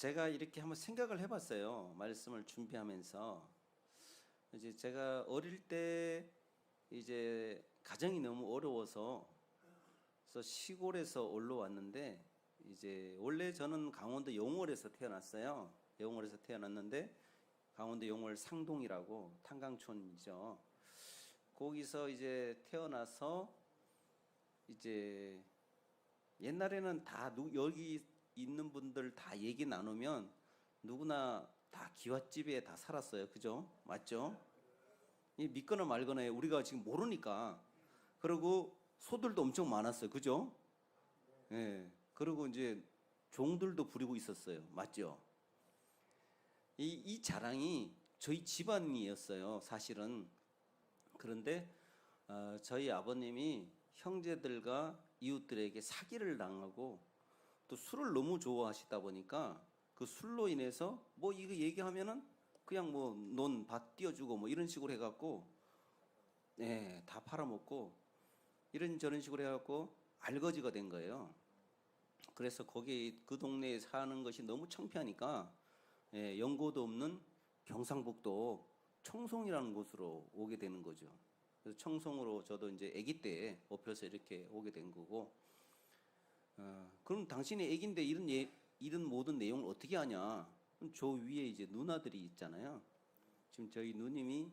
제가 이렇게 한번 생각을 해봤어요. 말씀을 준비하면서 이제 제가 어릴 때 이제 가정이 너무 어려워서 그래서 시골에서 올라왔는데 이제 원래 저는 강원도 용월에서 태어났어요. 용월에서 태어났는데 강원도 용월 상동이라고 탄강촌이죠. 거기서 이제 태어나서 이제 옛날에는 다 여기 있는 분들 다 얘기 나누면 누구나 다 기와집에 다 살았어요. 그죠? 맞죠? 이 믿거나 말거나 우리가 지금 모르니까. 그리고 소들도 엄청 많았어요. 그죠? 예. 그리고 이제 종들도 부리고 있었어요. 맞죠? 이 자랑이 저희 집안이었어요. 사실은. 그런데 저희 아버님이 형제들과 이웃들에게 사기를 당하고 또 술을 너무 좋아하시다 보니까 그 술로 인해서 뭐 이거 얘기하면은 그냥 뭐 논 밭 띄워주고 뭐 이런 식으로 해갖고 다 팔아먹고 이런 저런 식으로 해갖고 알거지가 된 거예요. 그래서 거기 그 동네에 사는 것이 너무 창피하니까 연고도 없는 경상북도 청송이라는 곳으로 오게 되는 거죠. 그래서 청송으로 저도 이제 아기 때 업혀서 이렇게 오게 된 거고, 그럼 당신이 아기인데 이런 모든 내용을 어떻게 하냐? 저 위에 이제 누나들이 있잖아요. 지금 저희 누님이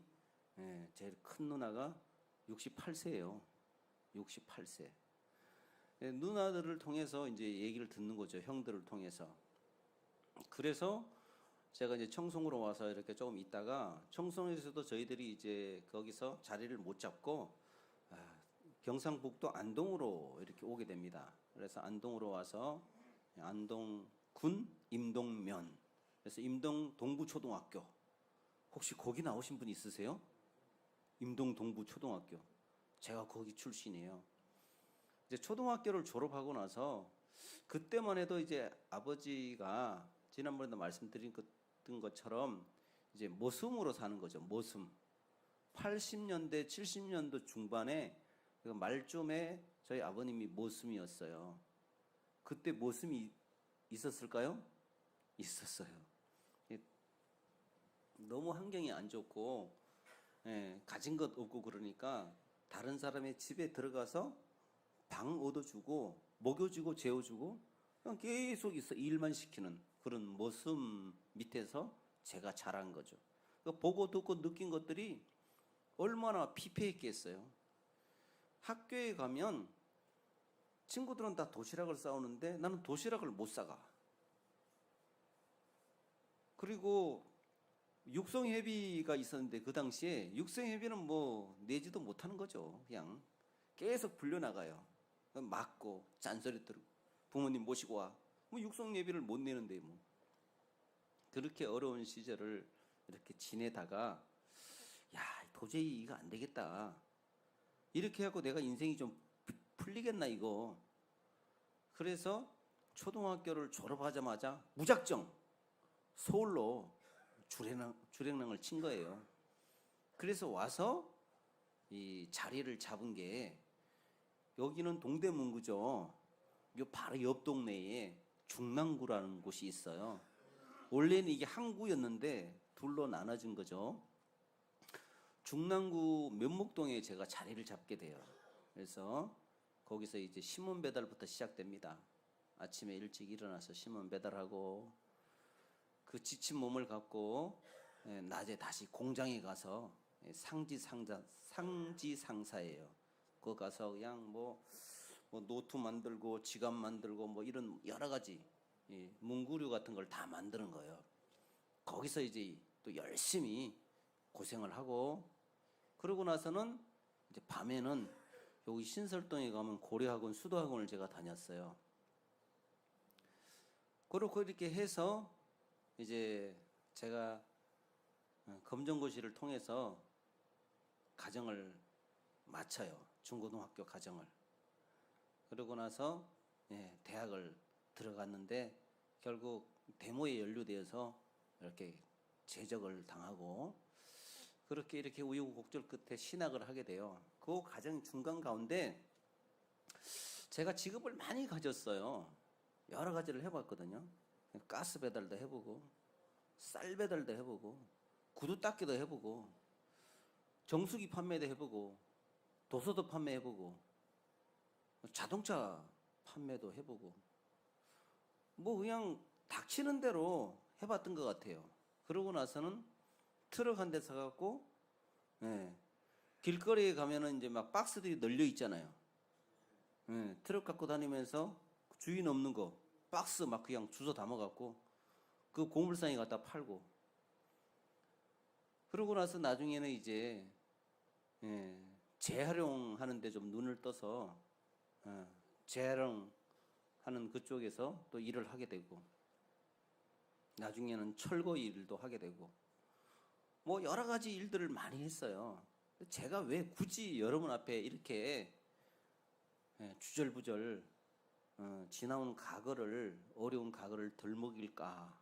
제일 큰 누나가 68세예요. 68세. 누나들을 통해서 이제 얘기를 듣는 거죠. 형들을 통해서. 그래서 제가 이제 청송으로 와서 이렇게 조금 있다가 청송에서도 저희들이 이제 거기서 자리를 못 잡고 경상북도 안동으로 이렇게 오게 됩니다. 그래서 안동으로 와서 안동군 임동면, 그래서 임동 동부초등학교, 혹시 거기 나오신 분 있으세요? 임동 동부초등학교. 제가 거기 출신이에요. 이제 초등학교를 졸업하고 나서 그때만 해도 이제 아버지가 지난번에도 말씀드린 것처럼 이제 모슴으로 사는 거죠. 모슴. 80년대, 70년도 중반에 그 말쯤에 저희 아버님이 모슴이었어요. 그때 모슴이 있었을까요? 있었어요. 너무 환경이 안 좋고 가진 것 없고 그러니까 다른 사람의 집에 들어가서 방 얻어주고 먹여주고 재워주고 그냥 계속 있어 일만 시키는 그런 모습 밑에서 제가 자란 거죠. 보고 듣고 느낀 것들이 얼마나 피폐했겠어요. 학교에 가면 친구들은 다 도시락을 싸오는데 나는 도시락을 못 싸가. 그리고 육성회비가 있었는데 그 당시에 육성회비는 뭐 내지도 못하는 거죠. 그냥 계속 불려나가요. 맞고 잔소리 들고 부모님 모시고 와. 뭐 육성예비를 못 내는데 뭐. 그렇게 어려운 시절을 이렇게 지내다가 야 도저히 이거 안 되겠다. 이렇게 하고 내가 인생이 좀 풀리겠나 이거. 그래서 초등학교를 졸업하자마자 무작정 서울로 주랭랑을 친 거예요. 그래서 와서 이 자리를 잡은 게 여기는 동대문구죠. 요 바로 옆 동네에 중랑구라는 곳이 있어요. 원래는 이게 한 구였는데 둘로 나눠진 거죠. 중랑구 면목동에 제가 자리를 잡게 돼요. 그래서 거기서 이제 신문 배달부터 시작됩니다. 아침에 일찍 일어나서 신문 배달하고 그 지친 몸을 갖고 낮에 다시 공장에 가서 상지상사예요. 거기 가서 그냥 뭐 노트 만들고 지갑 만들고 뭐 이런 여러 가지 문구류 같은 걸 다 만드는 거예요. 거기서 이제 또 열심히 고생을 하고 그러고 나서는 이제 밤에는 여기 신설동에 가면 고려학원, 수도학원을 제가 다녔어요. 그렇고 이렇게 해서 이제 제가 검정고시를 통해서 가정을 마쳐요. 중고등학교 가정을. 그러고 나서 대학을 들어갔는데 결국 데모에 연루되어서 이렇게 제적을 당하고 그렇게 이렇게 우여곡절 끝에 신학을 하게 돼요. 그 과정 중간 가운데 제가 직업을 많이 가졌어요. 여러 가지를 해봤거든요. 가스 배달도 해보고, 쌀 배달도 해보고, 구두 닦기도 해보고, 정수기 판매도 해보고, 도서도 판매해보고, 자동차 판매도 해보고, 뭐 그냥 닥치는 대로 해봤던 것 같아요. 그러고 나서는 트럭 한 대 사갖고, 예, 길거리에 가면은 이제 막 박스들이 널려 있잖아요. 예, 트럭 갖고 다니면서 주인 없는 거 박스 막 그냥 주워 담아갖고 그 고물상에 갖다 팔고. 그러고 나서 나중에는 이제 예, 재활용하는 데 좀 눈을 떠서 재활용하는 그쪽에서 또 일을 하게 되고, 나중에는 철거 일도 하게 되고, 뭐 여러 가지 일들을 많이 했어요. 제가 왜 굳이 여러분 앞에 이렇게 주절부절 지나온 과거를, 어려운 과거를 덜먹일까?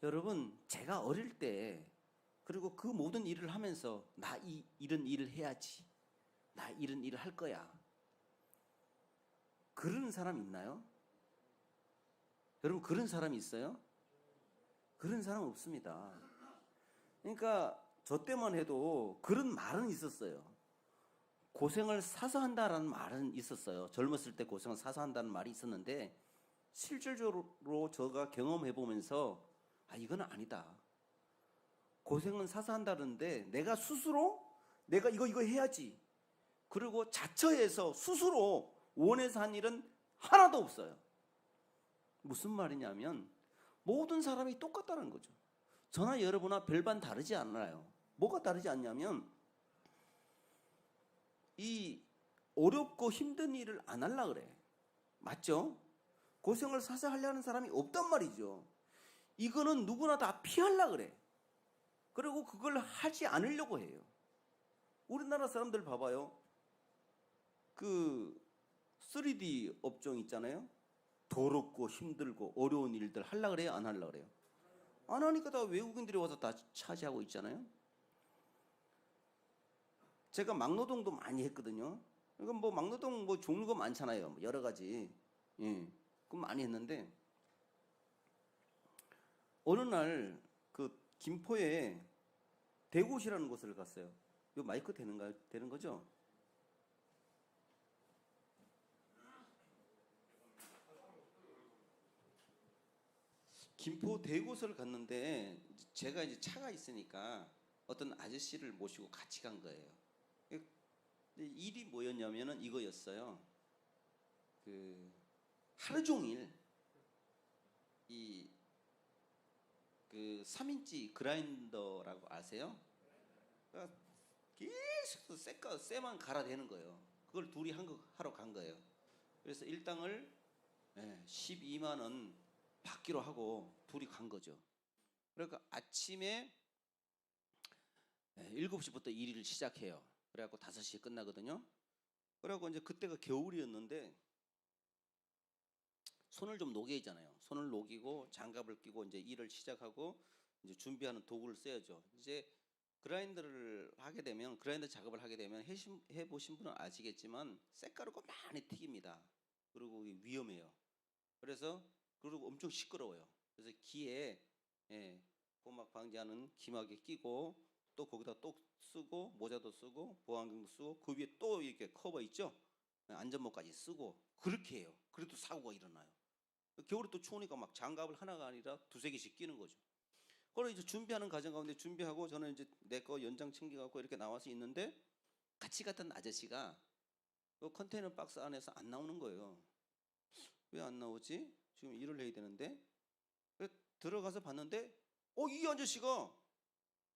여러분, 제가 어릴 때, 그리고 그 모든 일을 하면서 나 이런 일을 해야지, 나 이런 일을 할 거야, 그런 사람 있나요? 여러분, 그런 사람이 있어요? 그런 사람 없습니다. 그러니까 저 때만 해도 그런 말은 있었어요. 고생을 사서 한다라는 말은 있었어요. 젊었을 때 고생을 사서 한다는 말이 있었는데, 실질적으로 제가 경험해 보면서 이건 아니다. 고생은 사서 한다는데 내가 스스로 내가 이거 해야지, 그리고 자처해서 스스로 원해서 한 일은 하나도 없어요. 무슨 말이냐면 모든 사람이 똑같다는 거죠. 저나 여러분과 별반 다르지 않아요. 뭐가 다르지 않냐면 이 어렵고 힘든 일을 안 하려고 그래. 맞죠? 고생을 사서 하려는 사람이 없단 말이죠. 이거는 누구나 다 피하려고 그래. 그리고 그걸 하지 않으려고 해요. 우리나라 사람들 봐봐요. 그 3D 업종 있잖아요. 더럽고 힘들고 어려운 일들 하려고 그래요? 안 하려고 그래요? 안 하니까 다 외국인들이 와서 다 차지하고 있잖아요. 제가 막노동도 많이 했거든요. 그러니까 뭐 막노동 뭐 종류가 많잖아요. 여러 가지. 예. 그 많이 했는데, 어느 날 그 김포에 대곳이라는 곳을 갔어요. 이 마이크 되는 거죠? 김포 대곳을 갔는데, 제가 이제 차가 있으니까 어떤 아저씨를 모시고 같이 간 거예요. 일이 뭐였냐면은 이거였어요. 그 하루 종일 이 그 3인치 그라인더라고 아세요? 그러니까 계속 쇠만 갈아대는 거예요. 그걸 둘이 하러 간 거예요. 그래서 일당을 12만 원 받기로 하고 둘이 간 거죠. 그러니까 아침에 7시부터 일을 시작해요. 그래갖고 5시에 끝나거든요. 그래갖고 이제 그때가 겨울이었는데 손을 좀 녹이잖아요. 손을 녹이고 장갑을 끼고 이제 일을 시작하고 이제 준비하는 도구를 써야죠. 이제 그라인더 작업을 하게 되면 해보신 분은 아시겠지만 쇳가루가 많이 튀깁니다. 그리고 위험해요. 그리고 엄청 시끄러워요. 그래서 귀에 고막 방지하는 귀마개 끼고, 또 거기다 또 쓰고, 모자도 쓰고, 보안경도 쓰고, 그 위에 또 이렇게 커버 있죠? 안전모까지 쓰고 그렇게 해요. 그래도 사고가 일어나요. 겨울에 또 추우니까 막 장갑을 하나가 아니라 두세 개씩 끼는 거죠. 그걸 이제 준비하는 과정 가운데 준비하고, 저는 이제 내 거 연장 챙겨갖고 이렇게 나와서 있는데, 같이 갔던 아저씨가 그 컨테이너 박스 안에서 안 나오는 거예요. 왜 안 나오지? 지금 일을 해야 되는데. 들어가서 봤는데, 이 아저씨가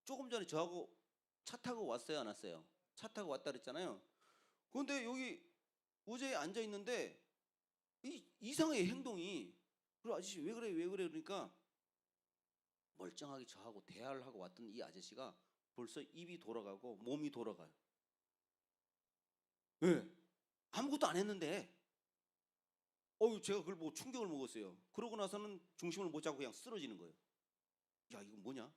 조금 전에 저하고 차 타고 왔어요, 안 왔어요? 차 타고 왔다 그랬잖아요. 그런데 여기 의자에 앉아 있는데 이상해, 행동이. 그리고 아저씨 왜 그래 그러니까 멀쩡하게 저하고 대화를 하고 왔던 이 아저씨가 벌써 입이 돌아가고 몸이 돌아가요. 왜? 아무것도 안 했는데. 제가 그걸 보고 충격을 먹었어요. 그러고 나서는 중심을 못 잡고 그냥 쓰러지는 거예요. 야, 이거 뭐냐?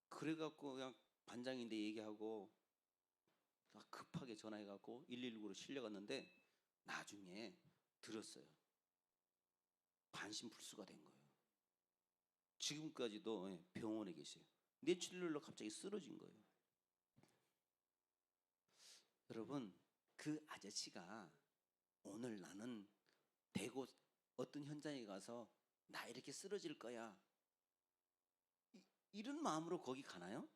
그래갖고 그냥 반장인데 얘기하고 급하게 전화해갖고 119로 실려갔는데, 나중에 들었어요. 반신불수가 된 거예요. 지금까지도 병원에 계세요. 뇌출혈로 갑자기 쓰러진 거예요. 여러분, 그 아저씨가 오늘 나는 대고 어떤 현장에 가서 나 이렇게 쓰러질 거야, 이런 마음으로 거기 가나요?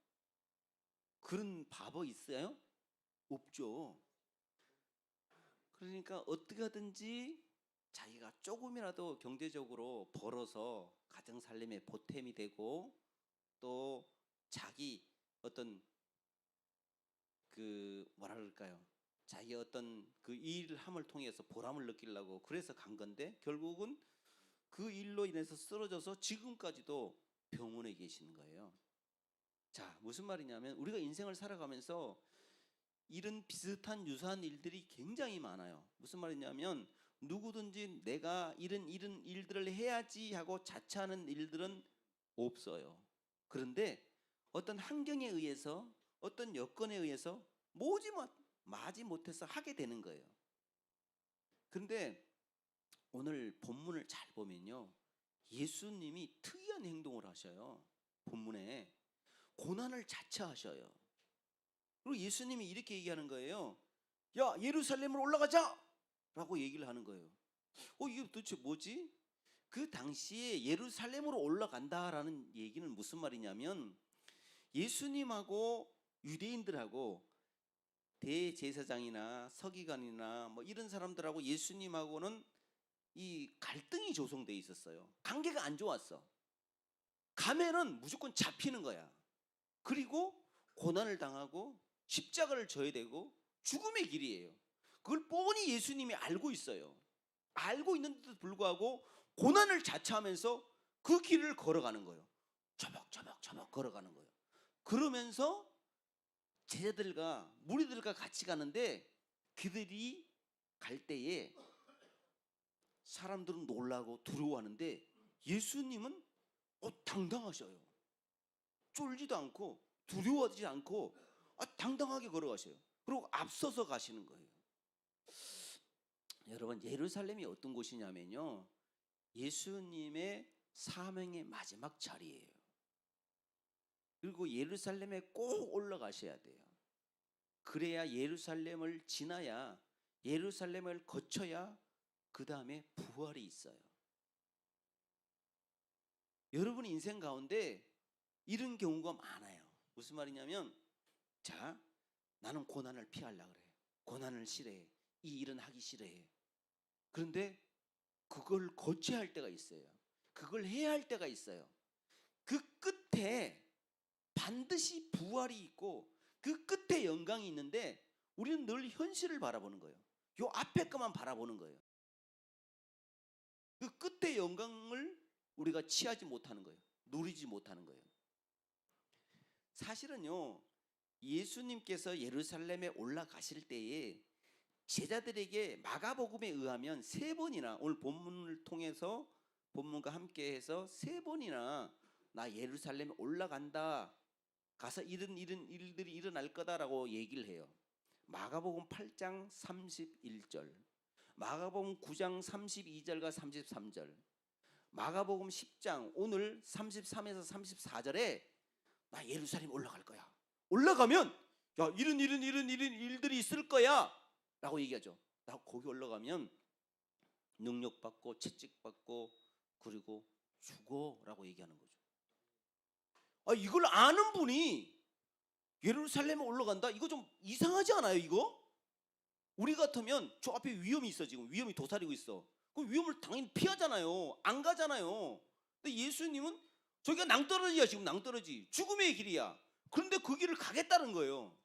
그런 바보 있어요? 없죠. 그러니까 어떻게 하든지 자기가 조금이라도 경제적으로 벌어서 가정 살림에 보탬이 되고, 또 자기 어떤 그 뭐라 그럴까요? 자기 어떤 그 일함을 통해서 보람을 느끼려고 그래서 간 건데, 결국은 그 일로 인해서 쓰러져서 지금까지도 병원에 계시는 거예요. 자, 무슨 말이냐면 우리가 인생을 살아가면서 이런 비슷한 유사한 일들이 굉장히 많아요. 무슨 말이냐면 누구든지 내가 이런 일들을 해야지 하고 자처하는 일들은 없어요. 그런데 어떤 환경에 의해서, 어떤 여건에 의해서 마지 못해서 하게 되는 거예요. 그런데 오늘 본문을 잘 보면요, 예수님이 특이한 행동을 하셔요. 본문에 고난을 자처하셔요. 그리고 예수님이 이렇게 얘기하는 거예요. 야, 예루살렘으로 올라가자! 라고 얘기를 하는 거예요. 이게 도대체 뭐지? 그 당시에 예루살렘으로 올라간다라는 얘기는 무슨 말이냐면, 예수님하고 유대인들하고 대제사장이나 서기관이나 뭐 이런 사람들하고 예수님하고는 이 갈등이 조성돼 있었어요. 관계가 안 좋았어. 가면은 무조건 잡히는 거야. 그리고 고난을 당하고 십자가를 져야 되고 죽음의 길이에요. 그걸 뻔히 예수님이 알고 있어요. 알고 있는데도 불구하고 고난을 자처하면서 그 길을 걸어가는 거예요. 처벅처벅 걸어가는 거예요. 그러면서 제자들과 무리들과 같이 가는데, 그들이 갈 때에 사람들은 놀라고 두려워하는데 예수님은 당당하셔요. 쫄지도 않고 두려워하지 않고 당당하게 걸어가셔요. 그리고 앞서서 가시는 거예요. 여러분, 예루살렘이 어떤 곳이냐면요, 예수님의 사명의 마지막 자리예요. 그리고 예루살렘에 꼭 올라가셔야 돼요. 그래야 예루살렘을 지나야, 예루살렘을 거쳐야 그 다음에 부활이 있어요. 여러분 인생 가운데 이런 경우가 많아요. 무슨 말이냐면, 자, 나는 고난을 피하려고 그래. 고난을 싫어해. 이 일은 하기 싫어해. 그런데 그걸 거쳐야 할 때가 있어요. 그걸 해야 할 때가 있어요. 그 끝에 반드시 부활이 있고 그 끝에 영광이 있는데, 우리는 늘 현실을 바라보는 거예요. 요 앞에 것만 바라보는 거예요. 그 끝에 영광을 우리가 취하지 못하는 거예요. 누리지 못하는 거예요. 사실은요, 예수님께서 예루살렘에 올라가실 때에 제자들에게 마가복음에 의하면 3번이나, 오늘 본문을 통해서 본문과 함께해서 3번이나 나 예루살렘에 올라간다, 가서 이런 일들이 일어날 거다라고 얘기를 해요. 마가복음 8장 31절, 마가복음 9장 32절과 33절, 마가복음 10장 오늘 33에서 34절에 나 예루살렘 올라갈 거야. 올라가면 야, 이런 일들이 있을 거야 라고 얘기하죠. 나 거기 올라가면 능력받고 채찍받고 그리고 죽어 라고 얘기하는 거죠. 이걸 아는 분이 예루살렘에 올라간다? 이거 좀 이상하지 않아요? 이거? 우리 같으면 저 앞에 위험이 있어, 지금 위험이 도사리고 있어. 그 위험을 당연히 피하잖아요. 안 가잖아요. 근데 예수님은 저기가 낭떠러지야. 지금 낭떠러지, 죽음의 길이야. 그런데 그 길을 가겠다는 거예요.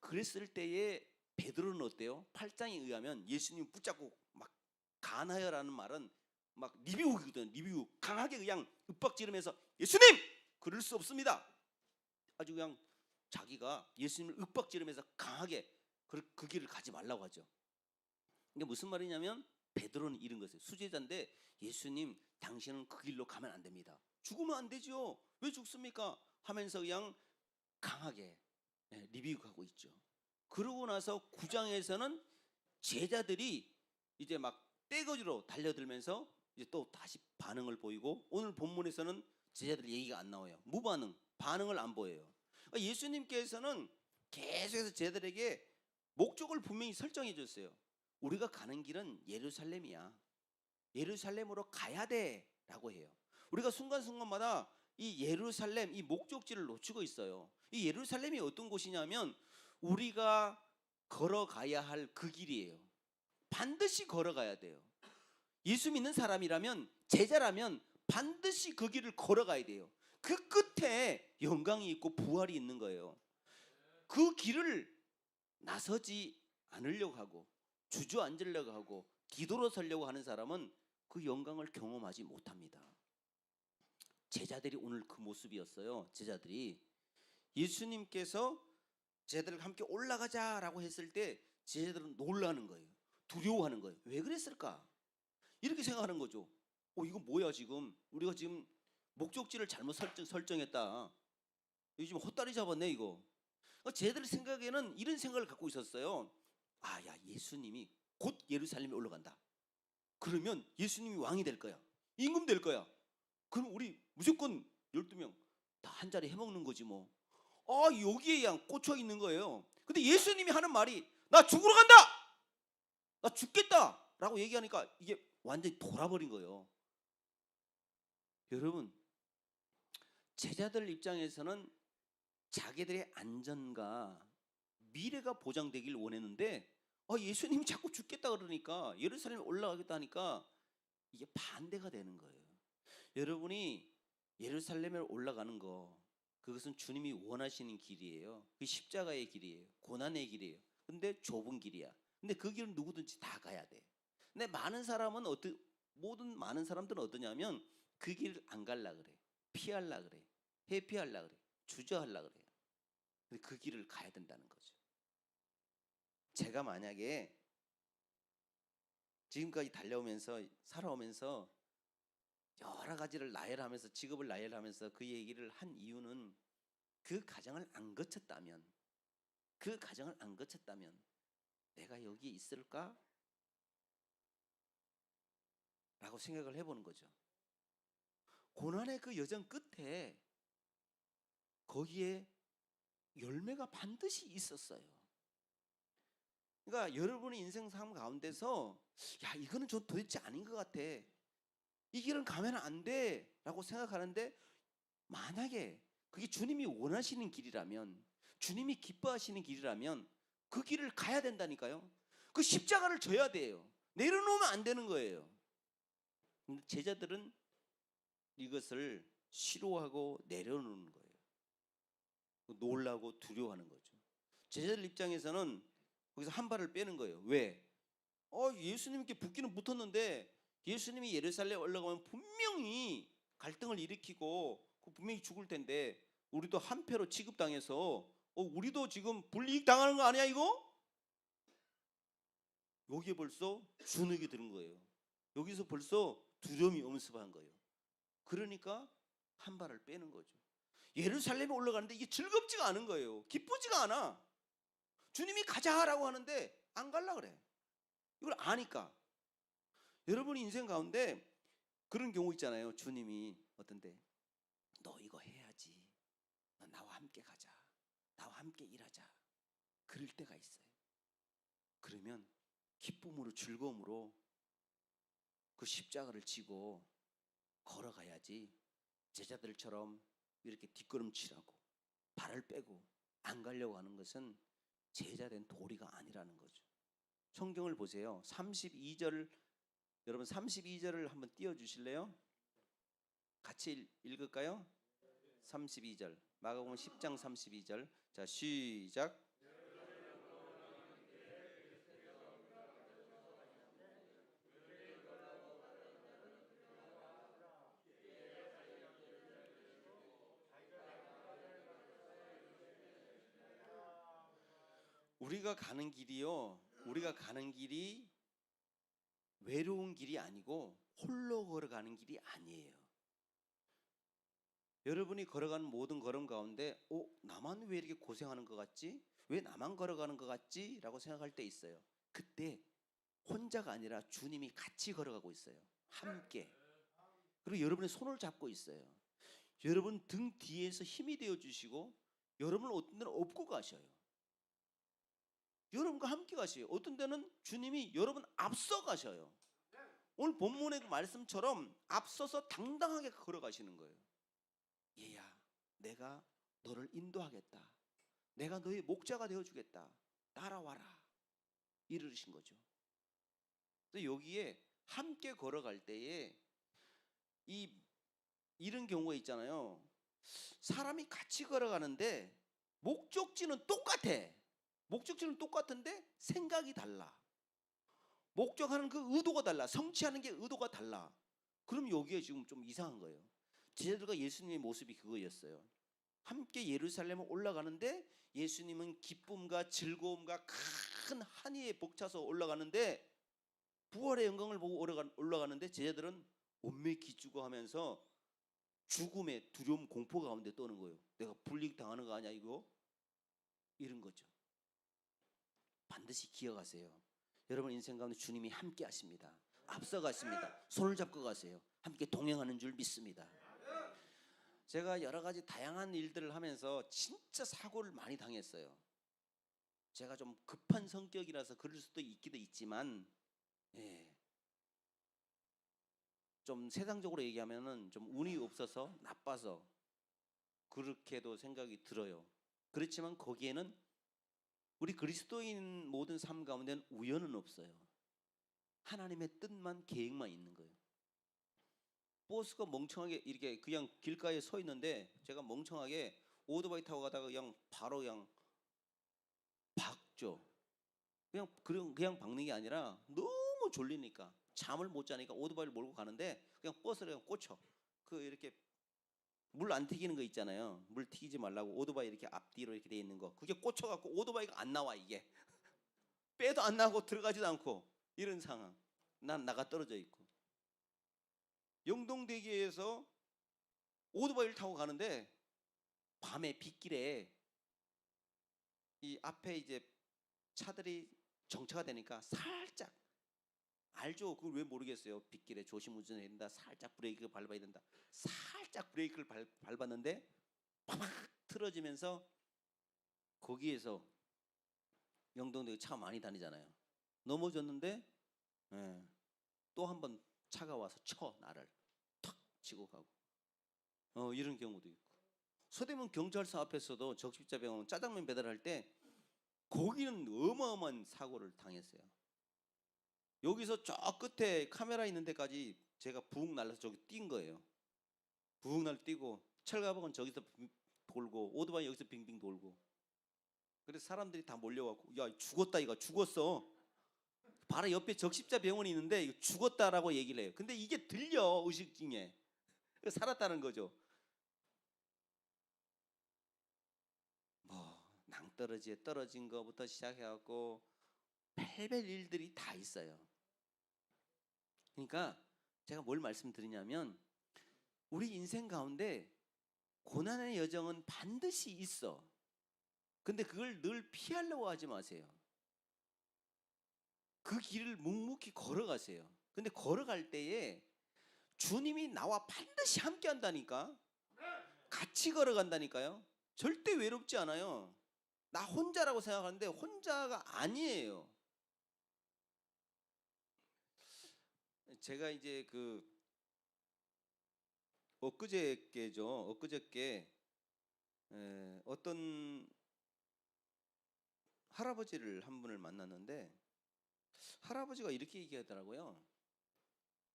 그랬을 때에 베드로는 어때요? 8장에 의하면 예수님 붙잡고 막 가나요라는 말은 막 리비욱이거든. 리비욱, 강하게 그냥 윽박지르면서 예수님! 그럴 수 없습니다. 아주 그냥 자기가 예수님을 윽박지르면서 강하게 그 길을 가지 말라고 하죠. 이게 무슨 말이냐면, 베드로는 이런 거예요. 수제자인데 예수님, 당신은 그 길로 가면 안 됩니다. 죽으면 안 되죠. 왜 죽습니까? 하면서 그냥 강하게 리뷰하고 있죠. 그러고 나서 9장에서는 제자들이 이제 막 떼거지로 달려들면서 이제 또 다시 반응을 보이고, 오늘 본문에서는 제자들 얘기가 안 나와요. 무반응, 반응을 안 보여요. 그러니까 예수님께서는 계속해서 제자들에게 목적을 분명히 설정해 줬어요. 우리가 가는 길은 예루살렘이야. 예루살렘으로 가야 돼라고 해요. 우리가 순간순간마다 이 예루살렘, 이 목적지를 놓치고 있어요. 이 예루살렘이 어떤 곳이냐면 우리가 걸어가야 할 그 길이에요. 반드시 걸어가야 돼요. 예수 믿는 사람이라면, 제자라면 반드시 그 길을 걸어가야 돼요. 그 끝에 영광이 있고 부활이 있는 거예요. 그 길을 나서지 않으려고 하고 주저앉으려고 하고 기도로 서려고 하는 사람은 그 영광을 경험하지 못합니다. 제자들이 오늘 그 모습이었어요. 제자들이 예수님께서 제자들과 함께 올라가자라고 했을 때 제자들은 놀라는 거예요. 두려워하는 거예요. 왜 그랬을까? 이렇게 생각하는 거죠. 이거 뭐야, 지금 우리가 지금 목적지를 잘못 설정했다. 이거 지금 헛다리 잡았네 이거. 제자들 생각에는 이런 생각을 갖고 있었어요. 야, 예수님이 곧 예루살렘에 올라간다. 그러면 예수님이 왕이 될 거야. 임금 될 거야. 그럼 우리 무조건 12명 다 한 자리 해먹는 거지 뭐. 여기에 그냥 꽂혀 있는 거예요. 근데 예수님이 하는 말이 나 죽으러 간다. 나 죽겠다 라고 얘기하니까 이게 완전히 돌아버린 거예요. 여러분, 제자들 입장에서는 자기들의 안전과 미래가 보장되길 원했는데 예수님이 자꾸 죽겠다 그러니까, 예루살렘에 올라가겠다 하니까 이게 반대가 되는 거예요. 여러분이 예루살렘에 올라가는 거, 그것은 주님이 원하시는 길이에요. 그 십자가의 길이에요. 고난의 길이에요. 근데 좁은 길이야. 근데 그 길은 누구든지 다 가야 돼. 근데 많은 사람들은 어떠냐면 그 길을 안 갈라 그래. 피할라 그래. 회피할라 그래. 주저할라 그래요. 근데 그 길을 가야 된다는 거죠. 제가 만약에 지금까지 살아오면서 여러 가지를 나열하면서, 직업을 나열하면서 그 얘기를 한 이유는 그 과정을 안 거쳤다면 내가 여기에 있을까? 라고 생각을 해보는 거죠. 고난의 그 여정 끝에 거기에 열매가 반드시 있었어요. 그러니까 여러분의 인생 삶 가운데서 이거는 좀 도대체 아닌 것 같아, 이 길은 가면 안 돼 라고 생각하는데, 만약에 그게 주님이 원하시는 길이라면, 주님이 기뻐하시는 길이라면 그 길을 가야 된다니까요. 그 십자가를 져야 돼요. 내려놓으면 안 되는 거예요. 근데 제자들은 이것을 싫어하고 내려놓는 거예요. 놀라고 두려워하는 거죠. 제자들 입장에서는 거기서 한 발을 빼는 거예요. 왜? 예수님께 붙기는 붙었는데 예수님이 예루살렘에 올라가면 분명히 갈등을 일으키고 분명히 죽을 텐데, 우리도 한패로 취급당해서 우리도 지금 불이익 당하는 거 아니야 이거? 여기에 벌써 주눅이 드는 거예요. 여기서 벌써 두려움이 엄습한 거예요. 그러니까 한 발을 빼는 거죠. 예루살렘에 올라가는데 이게 즐겁지가 않은 거예요. 기쁘지가 않아. 주님이 가자라고 하는데 안 갈라 그래. 이걸 아니까. 여러분 인생 가운데 그런 경우 있잖아요. 주님이 어떤데, 너 이거 해야지, 너 나와 함께 가자, 나와 함께 일하자, 그럴 때가 있어요. 그러면 기쁨으로, 즐거움으로 그 십자가를 지고 걸어가야지, 제자들처럼 이렇게 뒷걸음질하고 발을 빼고 안 가려고 하는 것은 제자된 도리가 아니라는 거죠. 성경을 보세요. 32절, 여러분 32절을 한번 띄워주실래요? 같이 읽을까요? 32절, 마가복음 10장 32절. 자, 시작. 우리가 가는 길이 외로운 길이 아니고 홀로 걸어가는 길이 아니에요. 여러분이 걸어가는 모든 걸음 가운데 나만 왜 이렇게 고생하는 것 같지? 왜 나만 걸어가는 것 같지? 라고 생각할 때 있어요. 그때 혼자가 아니라 주님이 같이 걸어가고 있어요. 함께. 그리고 여러분의 손을 잡고 있어요. 여러분 등 뒤에서 힘이 되어 주시고 여러분을 어떤 데는 업고 가셔요. 여러분과 함께 가셔요. 어떤 데는 주님이 여러분 앞서 가셔요. 오늘 본문의 그 말씀처럼 앞서서 당당하게 걸어가시는 거예요. 얘야, 내가 너를 인도하겠다. 내가 너의 목자가 되어주겠다. 따라와라. 이르신 거죠. 그래서 여기에 함께 걸어갈 때에 이런 경우가 있잖아요. 사람이 같이 걸어가는데 목적지는 똑같아. 목적지는 똑같은데 생각이 달라. 목적하는 그 의도가 달라. 성취하는 게 의도가 달라. 그럼 여기에 지금 좀 이상한 거예요. 제자들과 예수님의 모습이 그거였어요. 함께 예루살렘에 올라가는데 예수님은 기쁨과 즐거움과 큰 한이에 벅차서 올라가는데 부활의 영광을 보고 올라가는데 제자들은 온매 기죽어 하면서 죽음의 두려움 공포 가운데 떠는 거예요. 내가 불이익당하는 거 아니야 이거? 이런 거죠. 반드시 기억하세요. 여러분 인생 가운데 주님이 함께 하십니다. 앞서가십니다. 손을 잡고 가세요. 함께 동행하는 줄 믿습니다. 제가 여러 가지 다양한 일들을 하면서 진짜 사고를 많이 당했어요. 제가 좀 급한 성격이라서 그럴 수도 있기도 있지만 좀 세상적으로 얘기하면은 좀 운이 없어서 나빠서 그렇게도 생각이 들어요. 그렇지만 거기에는 우리 그리스도인 모든 삶 가운데는 우연은 없어요. 하나님의 뜻만 계획만 있는 거예요. 버스가 멍청하게 이렇게 그냥 길가에 서 있는데 제가 멍청하게 오토바이 타고 가다가 그냥 바로 그냥 박죠. 그냥 박는 게 아니라 너무 졸리니까 잠을 못 자니까 오토바이를 몰고 가는데 그냥 버스를 그냥 꽂혀. 그 이렇게 물 안 튀기는 거 있잖아요. 물 튀기지 말라고 오토바이 이렇게 앞뒤로 이렇게 돼 있는 거. 그게 꽂혀갖고 오토바이가 안 나와 이게. 빼도 안 나고 들어가지도 않고 이런 상황. 난 나가 떨어져 있고. 영동대교에서 오토바이를 타고 가는데 밤에 빗길에 이 앞에 이제 차들이 정차가 되니까 살짝 알죠? 그걸 왜 모르겠어요. 빗길에 조심 운전해야 된다. 살짝 브레이크를 밟아야 된다. 살짝 브레이크를 밟았는데 팍 틀어지면서 거기에서 영동대교 차 많이 다니잖아요. 넘어졌는데 또 한 번 차가 와서 쳐 나를 탁 치고 가고 이런 경우도 있고 서대문 경찰서 앞에서도 적십자병원 짜장면 배달할 때 거기는 어마어마한 사고를 당했어요. 여기서 저 끝에 카메라 있는 데까지 제가 붕 날라서 저기 뛴 거예요. 붕 날 뛰고 철가방은 저기서 돌고 오토바이 여기서 빙빙 돌고 그래서 사람들이 다 몰려와고 야 죽었다 이거 죽었어. 바로 옆에 적십자병원이 있는데 이거 죽었다라고 얘기를 해요. 근데 이게 들려 의식 중에 살았다는 거죠. 뭐 낭떠러지에 떨어진 거부터 시작해갖고 별별 일들이 다 있어요. 그러니까 제가 뭘 말씀드리냐면 우리 인생 가운데 고난의 여정은 반드시 있어. 근데 그걸 늘 피하려고 하지 마세요. 그 길을 묵묵히 걸어가세요. 근데 걸어갈 때에 주님이 나와 반드시 함께 한다니까. 같이 걸어간다니까요. 절대 외롭지 않아요. 나 혼자라고 생각하는데 혼자가 아니에요. 제가 이제 그 엊그저께 어떤 할아버지를 한 분을 만났는데 할아버지가 이렇게 얘기하더라고요.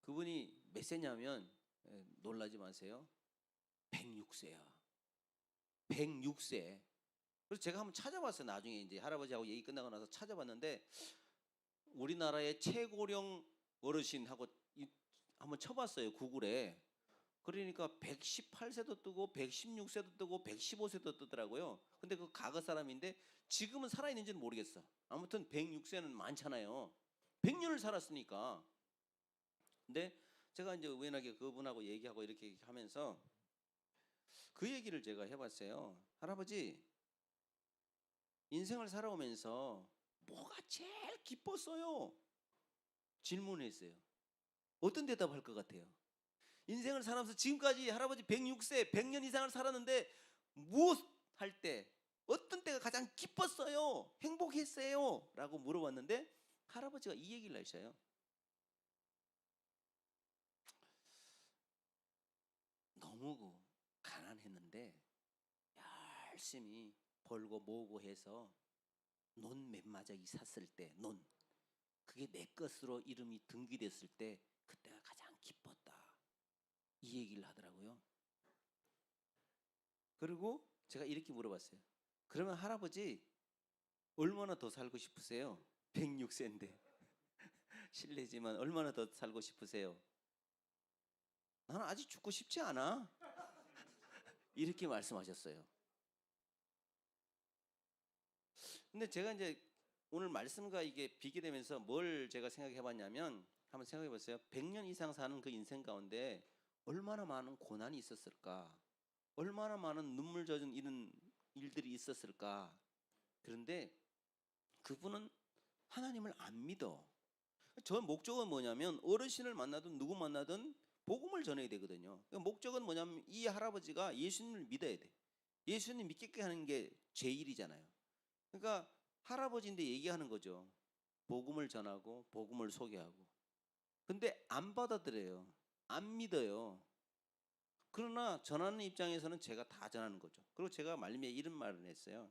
그분이 몇 세냐면 놀라지 마세요. 106세야. 106세. 그래서 제가 한번 찾아봤어요. 나중에 이제 할아버지하고 얘기 끝나고 나서 찾아봤는데 우리나라의 최고령 어르신하고 한번 쳐봤어요. 구글에. 그러니까 118세도 뜨고 116세도 뜨고 115세도 뜨더라고요. 근데 그 과거 사람인데 지금은 살아있는지는 모르겠어. 아무튼 106세는 많잖아요. 100년을 살았으니까. 근데 제가 이제 우연하게 그분하고 얘기하고 이렇게 하면서 그 얘기를 제가 해봤어요. 할아버지, 인생을 살아오면서 뭐가 제일 기뻤어요? 질문했어요. 어떤 대답할 것 같아요? 인생을 살아면서 지금까지 할아버지 106세 100년 이상을 살았는데 무엇 할 때, 어떤 때가 가장 기뻤어요? 행복했어요? 라고 물어봤는데 할아버지가 이 얘기를 하셔요. 너무 가난했는데 열심히 벌고 모으고 해서 논 맨마저기 샀을 때, 논 그게 내 것으로 이름이 등기됐을 때 그때가 가장 기뻤다, 이 얘기를 하더라고요. 그리고 제가 이렇게 물어봤어요. 그러면 할아버지 얼마나 더 살고 싶으세요? 106세인데 실례지만 얼마나 더 살고 싶으세요? 나는 아직 죽고 싶지 않아. 이렇게 말씀하셨어요. 근데 제가 이제 오늘 말씀과 이게 비교되면서 뭘 제가 생각해 봤냐면, 한번 생각해 보세요. 100년 이상 사는 그 인생 가운데 얼마나 많은 고난이 있었을까? 얼마나 많은 눈물 젖은 이런 일들이 있었을까? 그런데 그분은 하나님을 안 믿어. 저 목적은 뭐냐면 어르신을 만나든 누구 만나든 복음을 전해야 되거든요. 목적은 뭐냐면 이 할아버지가 예수님을 믿어야 돼. 예수님 믿게 하는 게 제 일이잖아요. 그러니까 할아버지인데 얘기하는 거죠. 복음을 전하고 복음을 소개하고. 근데 안 받아들여요. 안 믿어요. 그러나 전하는 입장에서는 제가 다 전하는 거죠. 그리고 제가 말미에 이런 말을 했어요.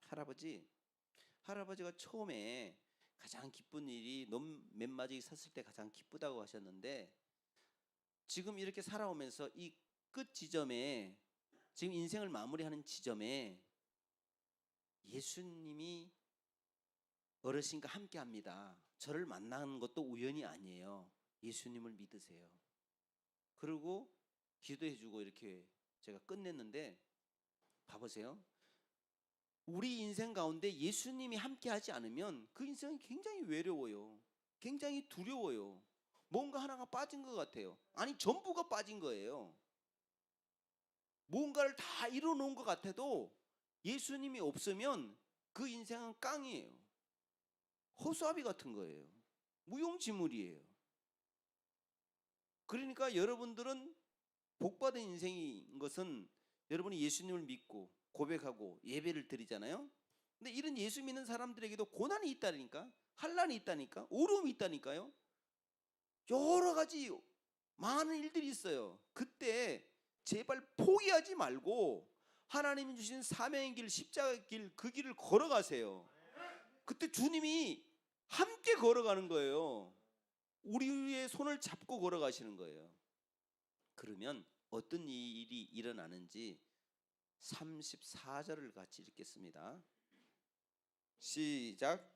할아버지가 처음에 가장 기쁜 일이 논 맨마저기 샀을 때 가장 기쁘다고 하셨는데, 지금 이렇게 살아오면서 이 끝 지점에, 지금 인생을 마무리하는 지점에 예수님이 어르신과 함께 합니다. 저를 만나는 것도 우연이 아니에요. 예수님을 믿으세요. 그리고 기도해주고 이렇게 제가 끝냈는데, 봐보세요. 우리 인생 가운데 예수님이 함께 하지 않으면 그 인생은 굉장히 외로워요. 굉장히 두려워요. 뭔가 하나가 빠진 것 같아요. 아니, 전부가 빠진 거예요. 뭔가를 다 이뤄놓은 것 같아도 예수님이 없으면 그 인생은 깡이에요. 허수아비 같은 거예요. 무용지물이에요. 그러니까 여러분들은 복받은 인생인 것은 여러분이 예수님을 믿고 고백하고 예배를 드리잖아요. 근데 이런 예수 믿는 사람들에게도 고난이 있다니까, 환난이 있다니까, 어려움이 있다니까요. 여러 가지 많은 일들이 있어요. 그때 제발 포기하지 말고 하나님이 주신 사명의 길, 십자가의 길, 그 길을 걸어가세요. 그때 주님이 함께 걸어가는 거예요. 우리의 손을 잡고 걸어가시는 거예요. 그러면 어떤 일이 일어나는지 34절을 같이 읽겠습니다. 시작.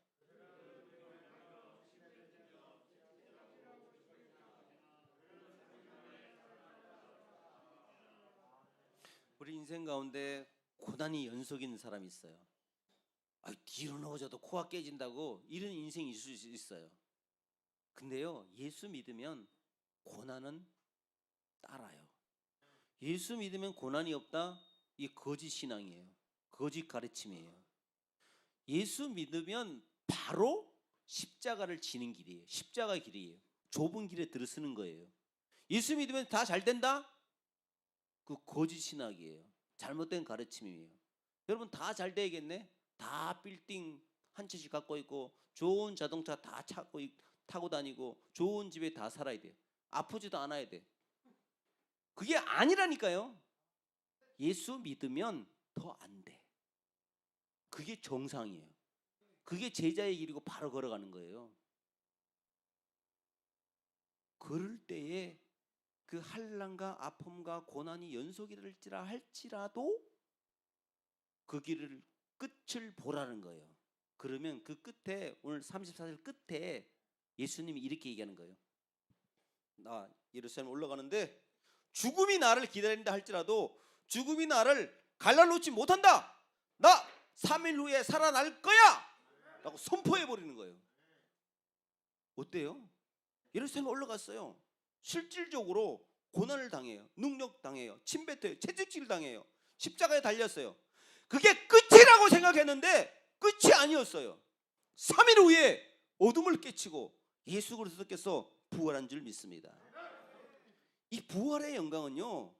우리 인생 가운데 고난이 연속인 사람이 있어요. 뒤로 넘어져도 코가 깨진다고 이런 인생이 있을 수 있어요. 근데요, 예수 믿으면 고난은 따라요. 예수 믿으면 고난이 없다? 이 거짓 신앙이에요. 거짓 가르침이에요. 예수 믿으면 바로 십자가를 지는 길이에요. 십자가 길이에요. 좁은 길에 들어서는 거예요. 예수 믿으면 다 잘 된다? 그 거짓 신학이에요. 잘못된 가르침이에요. 여러분 다 잘 돼야겠네? 다 빌딩 한 채씩 갖고 있고 좋은 자동차 다 타고 다니고 좋은 집에 다 살아야 돼요. 아프지도 않아야 돼. 그게 아니라니까요. 예수 믿으면 더 안 돼. 그게 정상이에요. 그게 제자의 길이고 바로 걸어가는 거예요. 그럴 때에 그 환난과 아픔과 고난이 연속이 될지라 할지라도 그 길을 끝을 보라는 거예요. 그러면 그 끝에, 오늘 34절 끝에 예수님이 이렇게 얘기하는 거예요. 나 예루살렘 올라가는데 죽음이 나를 기다린다 할지라도 죽음이 나를 갈라놓지 못한다. 나 3일 후에 살아날 거야 라고 선포해 버리는 거예요. 어때요? 예루살렘 올라갔어요. 실질적으로 고난을 당해요. 능력 당해요. 침뱉어요. 채찍질 당해요. 십자가에 달렸어요. 그게 끝이라고 생각했는데 끝이 아니었어요. 3일 후에 어둠을 깨치고 예수 그리스도께서 부활한 줄 믿습니다. 이 부활의 영광은요,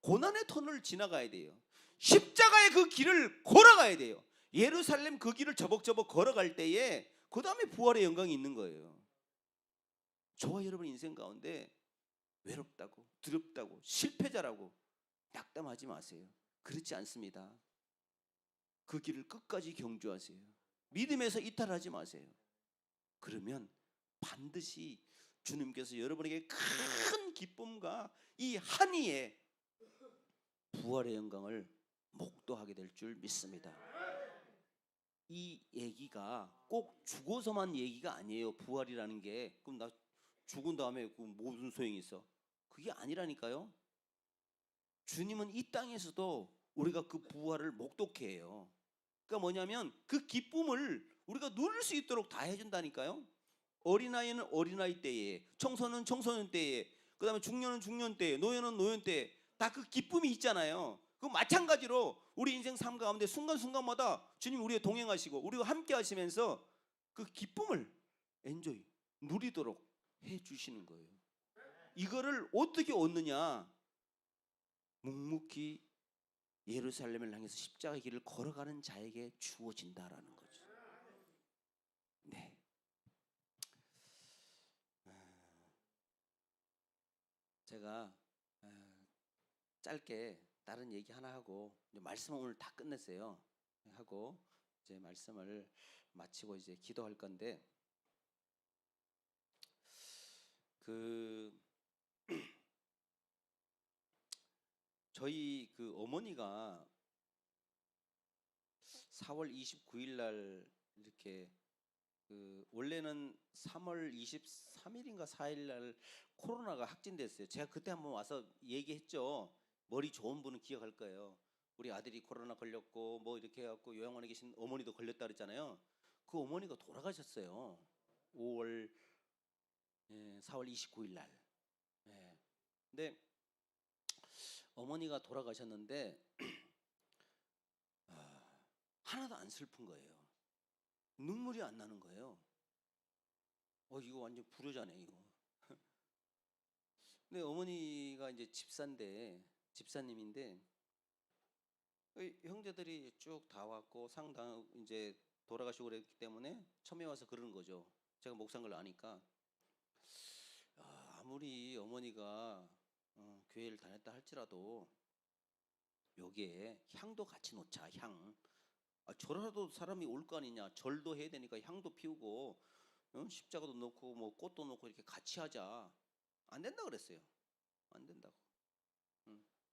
고난의 터널을 지나가야 돼요. 십자가의 그 길을 걸어가야 돼요. 예루살렘 그 길을 저벅저벅 걸어갈 때에 그 다음에 부활의 영광이 있는 거예요. 저와 여러분 인생 가운데 외롭다고, 두렵다고, 실패자라고 낙담하지 마세요. 그렇지 않습니다. 그 길을 끝까지 경주하세요. 믿음에서 이탈하지 마세요. 그러면 반드시 주님께서 여러분에게 큰 기쁨과 이 한이의 부활의 영광을 목도하게 될 줄 믿습니다. 이 얘기가 꼭 죽어서만 얘기가 아니에요. 부활이라는 게. 그럼 나 죽은 다음에 무슨 소용이 있어? 그게 아니라니까요. 주님은 이 땅에서도 우리가 그 부활을 목독해 해요. 그러니까 뭐냐면 그 기쁨을 우리가 누릴 수 있도록 다 해준다니까요. 어린아이는 어린아이 때에, 청소년은 청소년 때에, 그 다음에 중년은 중년 때에, 노년은 노년 때에 다 그 기쁨이 있잖아요. 그 마찬가지로 우리 인생 삶 가운데 순간순간마다 주님 우리와 동행하시고 우리와 함께 하시면서 그 기쁨을 엔조이, 누리도록 해주시는 거예요. 이거를 어떻게 얻느냐? 묵묵히 예루살렘을 향해서 십자가 길을 걸어가는 자에게 주어진다라는 거죠. 네. 제가 짧게 다른 얘기 하나 하고 말씀은 오늘 다 끝냈어요. 하고 이제 말씀을 마치고 이제 기도할 건데 저희 그 어머니가 4월 29일 날 이렇게 원래는 3월 23일인가 4일 날 코로나가 확진됐어요. 제가 그때 한번 와서 얘기했죠. 머리 좋은 분은 기억할 거예요. 우리 아들이 코로나 걸렸고 뭐 이렇게 해갖고 요양원에 계신 어머니도 걸렸다 그랬잖아요. 그 어머니가 돌아가셨어요. 4월 29일 날. 예. 근데 어머니가 돌아가셨는데 하나도 안 슬픈 거예요. 눈물이 안 나는 거예요. 이거 완전 불효자네 이거. 근데 어머니가 이제 집사님인데 형제들이 쭉 다 왔고 상당 이제 돌아가시고 그랬기 때문에 처음에 와서 그러는 거죠. 제가 목사인 걸 아니까 아무리 어머니가 교회를 다녔다 할지라도 여기에 향도 같이 놓자. 향. 절하도 사람이 올 거 아니냐. 절도 해야 되니까 향도 피우고 십자가도 놓고 뭐 꽃도 놓고 이렇게 같이 하자. 안 된다 그랬어요. 안 된다고.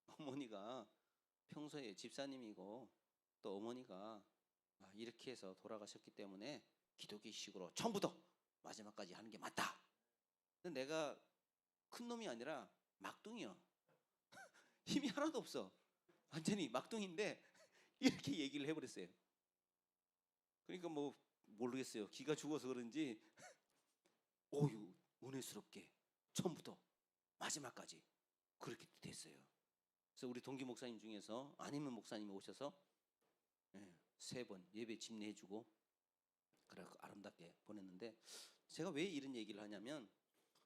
어머니가 평소에 집사님이고 또 어머니가 이렇게 해서 돌아가셨기 때문에 기독교식으로 처음부터 마지막까지 하는 게 맞다. 근데 내가 큰 놈이 아니라 막둥이요. 힘이 하나도 없어. 완전히 막둥인데 이렇게 얘기를 해버렸어요. 그러니까 뭐 모르겠어요. 기가 죽어서 그런지 오유 은혜스럽게 처음부터 마지막까지 그렇게 됐어요. 그래서 우리 동기 목사님 중에서 안희문 목사님이 오셔서 3번 예배 집례해주고 그래서 아름답게 보냈는데 제가 왜 이런 얘기를 하냐면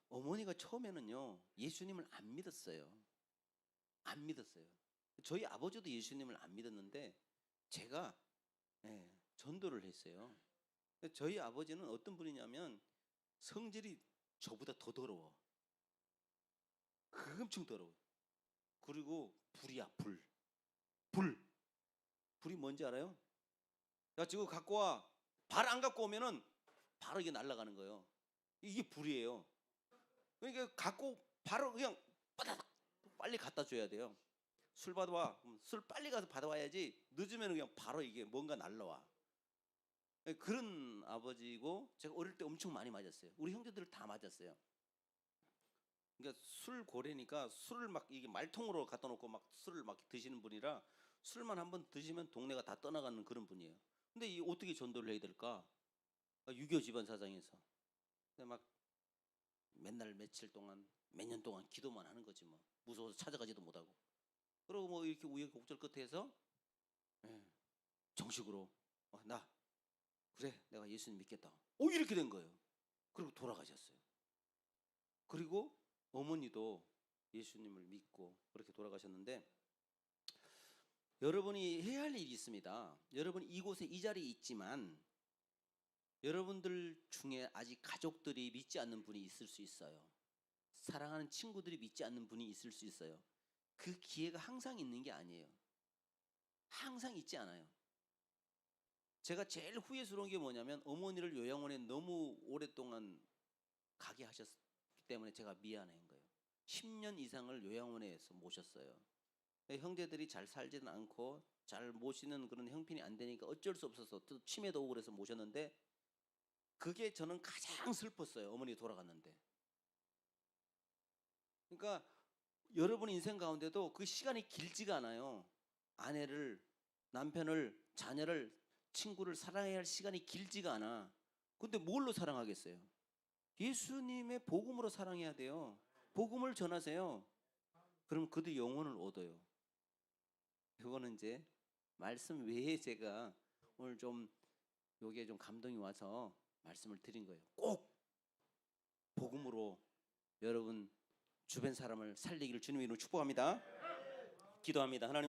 어머니가 처음에는요 예수님을 안 믿었어요. 안 믿었어요. 저희 아버지도 예수님을 안 믿었는데 제가 전도를 했어요. 저희 아버지는 어떤 분이냐면 성질이 저보다 더 더러워. 엄청 더러워. 그리고 불이야 불. 불이 뭔지 알아요? 야 지금 갖고 와. 발 안 갖고 오면은 바로 이게 날아가는 거예요. 이게 불이에요. 그러니까 갖고 바로 그냥 빠다닥 빨리 갖다 줘야 돼요. 술 받아와. 술 빨리 가서 받아와야지. 늦으면 그냥 바로 이게 뭔가 날라와. 그런 아버지고 제가 어릴 때 엄청 많이 맞았어요. 우리 형제들 다 맞았어요. 그러니까 술 고래니까 술을 막 이게 말통으로 갖다 놓고 막 술을 막 드시는 분이라 술만 한번 드시면 동네가 다 떠나가는 그런 분이에요. 근데 이 어떻게 전도를 해야 될까? 유교 집안 사정에서. 근데 막 맨날 며칠 동안 몇 년 동안 기도만 하는 거지 뭐. 무서워서 찾아가지도 못하고. 그리고 뭐 이렇게 우여곡절 끝에서 정식으로 나 그래 내가 예수님 믿겠다. 이렇게 된 거예요. 그리고 돌아가셨어요. 그리고 어머니도 예수님을 믿고 그렇게 돌아가셨는데, 여러분이 해야 할 일이 있습니다. 여러분 이곳에 이 자리에 있지만 여러분들 중에 아직 가족들이 믿지 않는 분이 있을 수 있어요. 사랑하는 친구들이 믿지 않는 분이 있을 수 있어요. 그 기회가 항상 있는 게 아니에요. 항상 있지 않아요. 제가 제일 후회스러운 게 뭐냐면 어머니를 요양원에 너무 오랫동안 가게 하셨기 때문에 제가 미안한 거예요. 10년 이상을 요양원에서 모셨어요. 형제들이 잘 살지는 않고 잘 모시는 그런 형편이 안 되니까 어쩔 수 없어서 또 치매도 오고 그래서 모셨는데, 그게 저는 가장 슬펐어요. 어머니 돌아갔는데. 그러니까 여러분 인생 가운데도 그 시간이 길지가 않아요. 아내를, 남편을, 자녀를, 친구를 사랑해야 할 시간이 길지가 않아. 근데 뭘로 사랑하겠어요? 예수님의 복음으로 사랑해야 돼요. 복음을 전하세요. 그럼 그도 영혼을 얻어요. 그거는 이제 말씀 외에 제가 오늘 좀 요게 좀 감동이 와서 말씀을 드린 거예요. 꼭 복음으로 여러분 주변 사람을 살리기를 주님의 이름으로 축복합니다. 기도합니다. 하나님